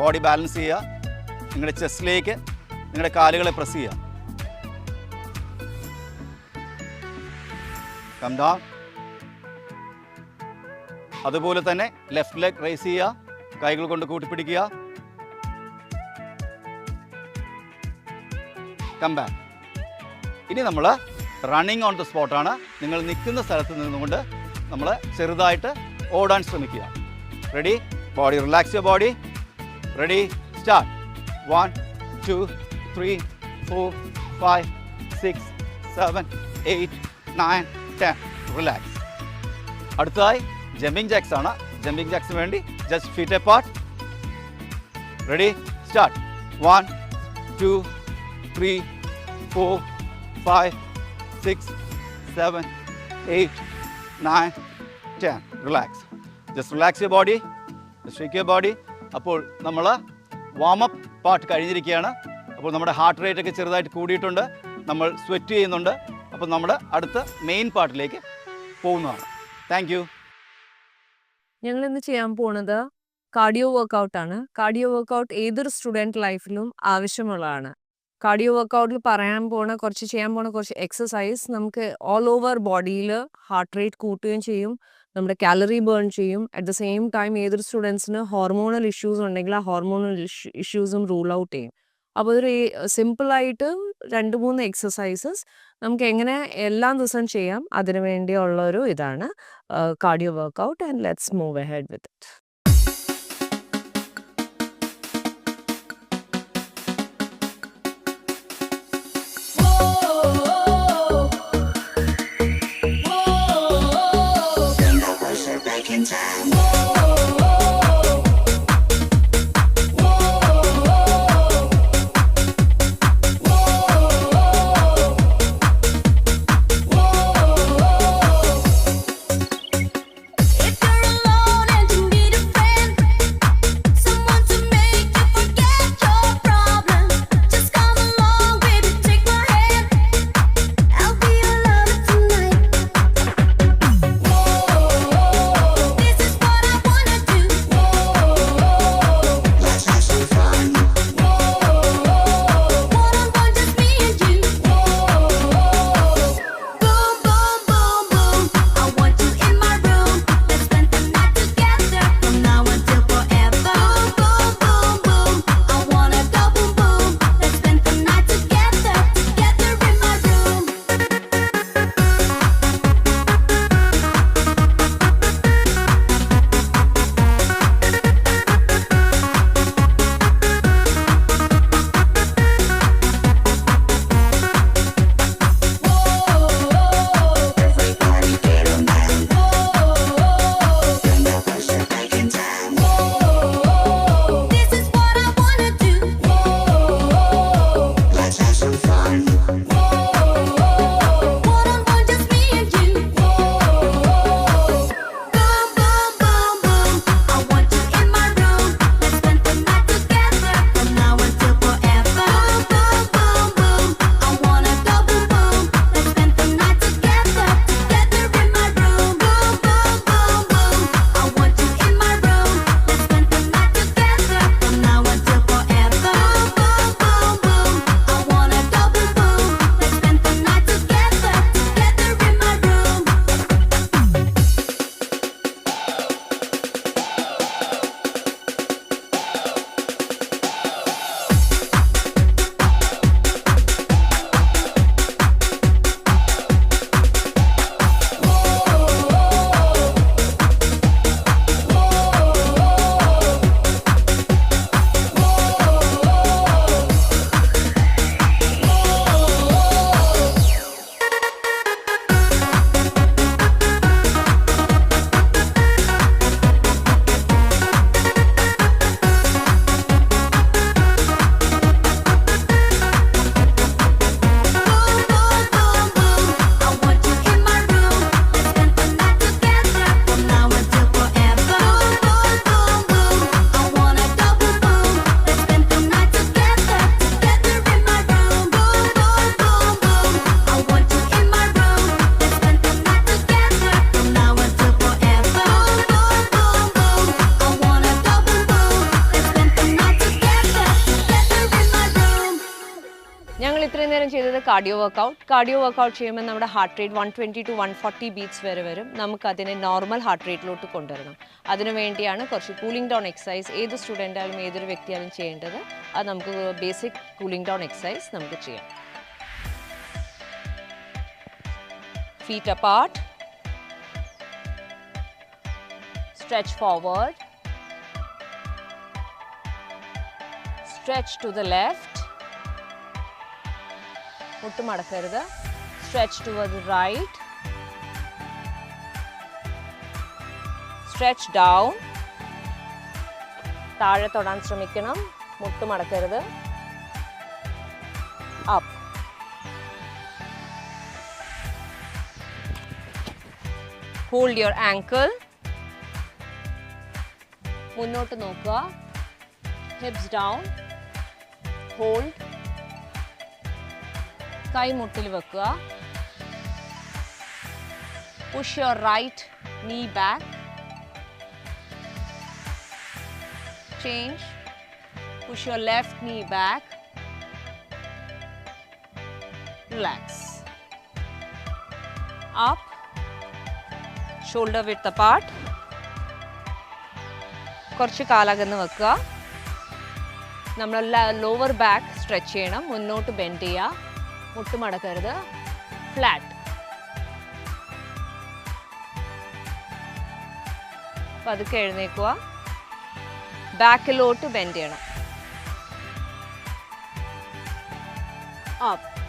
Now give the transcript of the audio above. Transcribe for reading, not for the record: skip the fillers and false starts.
Body balance ചെയ്യുക. നിങ്ങളുടെ ചെസ്റ്റിലേക്ക് നിങ്ങളുടെ കാലുകളെ പ്രസ് ചെയ്യുക. Come down. അതുപോലെ തന്നെ ലെഫ്റ്റ് ലെഗ് റൈസ് ചെയ്യുക. കൈകൾ കൊണ്ട് കൂട്ടിപ്പിടിക്കുക. Come back. ഇനി നമ്മൾ റണ്ണിങ് ഓൺ ദ സ്പോട്ടാണ്. നിങ്ങൾ നിൽക്കുന്ന സ്ഥലത്ത് നിന്നുകൊണ്ട് നമ്മൾ ചെറുതായിട്ട് ഓടാൻ ശ്രമിക്കുക. Ready? Body relax your body. Ready? Start. 1 2 3 4 5 6 7 8 9 10. Relax. അടുത്തതായി ജമ്പിങ് ജാക്സ് ആണ്. ജമ്പിങ് ജാക്സിന് വേണ്ടി just feet apart. Ready? Start. 1 2 3 4 5 6 7 8 9 10. Relax. Just relax your body. Shake your body. അപ്പോൾ നമ്മൾ വാമപ്പ് പാർട്ട് കഴിഞ്ഞിരിക്കുകയാണ്. അപ്പോൾ നമ്മുടെ ഹാർട്ട് റേറ്റ് ഒക്കെ ചെറുതായിട്ട് കൂടിയിട്ടുണ്ട്. നമ്മൾ സ്വെറ്റ് ചെയ്യുന്നുണ്ട്. അപ്പോൾ നമ്മൾ അടുത്ത മെയിൻ പാർട്ടിലേക്ക് പോകുന്നതാണ്. Thank you. ഞങ്ങൾ ഇന്ന് ചെയ്യാൻ പോകുന്നത് കാർഡിയോ വർക്കൗട്ടാണ്. കാർഡിയോ വർക്കൗട്ട് ഏതൊരു സ്റ്റുഡൻറ് ലൈഫിലും ആവശ്യമുള്ളതാണ്. കാർഡിയോ വർക്കൗട്ടിൽ ചെയ്യാൻ പോണ കുറച്ച് എക്സസൈസ് നമുക്ക് ഓൾ ഓവർ ബോഡിയിൽ ഹാർട്ട് റേറ്റ് കൂട്ടുകയും ചെയ്യും, നമ്മുടെ കാലറി ബേൺ ചെയ്യും. അറ്റ് ദ സെയിം ടൈം ഏതൊരു സ്റ്റുഡൻസിന് ഹോർമോണൽ ഇഷ്യൂസ് ഉണ്ടെങ്കിൽ ആ ഹോർമോണൽ ഇഷ്യൂസും റൂൾ ഔട്ട് ചെയ്യും. അപ്പോൾ ഒരു സിമ്പിളായിട്ട് 2-3 എക്സസൈസസ് നമുക്ക് എങ്ങനെ എല്ലാ ദിവസവും ചെയ്യാം അതിനു വേണ്ടിയുള്ളൊരു ഇതാണ് cardio workout. And let's move ahead with it. If you're alone and you need a നേരം ചെയ്തത് കാർഡിയോ വർക്കൗട്ട്. കാർഡിയോ വർക്കൗട്ട് ചെയ്യുമ്പോൾ നമ്മുടെ ഹാർട്ട് റേറ്റ് 120 to 140 ബീറ്റ്സ് വരെ വരും. നമുക്കതിനെ നോർമൽ ഹാർട്ട് റേറ്റിലോട്ട് കൊണ്ടുവരണം. അതിനു വേണ്ടിയാണ് കുറച്ച് കൂളിംഗ് ഡൗൺ എക്സസൈസ് ഏത് സ്റ്റുഡൻ്റായാലും ഏതൊരു വ്യക്തിയാലും ചെയ്യേണ്ടത്. അത് നമുക്ക് ബേസിക് കൂളിംഗ് ഡൗൺ എക്സസൈസ് നമുക്ക് ചെയ്യാം. Feet apart. Stretch forward. Stretch to the left. മുട്ട് മടക്കരുത്. Stretch toward the right. Stretch down. താഴെ തൊടാൻ ശ്രമിക്കണം. മുട്ട് മടക്കരുത്. Up. Hold your ankle. മുന്നോട്ട് നോക്കുക. Hips down. Hold. കൈ മുട്ടിൽ വെക്കുക. Push your right knee back. Change. Push your left knee back. Relax. Up. Shoulder width apart. കുറച്ച് കാലകന്ന് വെക്കുക. നമ്മൾ ലോവർ ബാക്ക് സ്ട്രെച്ച് ചെയ്യണം. മുന്നോട്ട് ബെൻഡ് ചെയ്യുക. മുട്ട് മടക്കരുത്. ഫ്ലാറ്റ്. പതുക്കെ എഴുന്നേക്കുക. ബാക്കിലോട്ട് ബെൻഡ് ചെയ്യണം. അപ്പ്.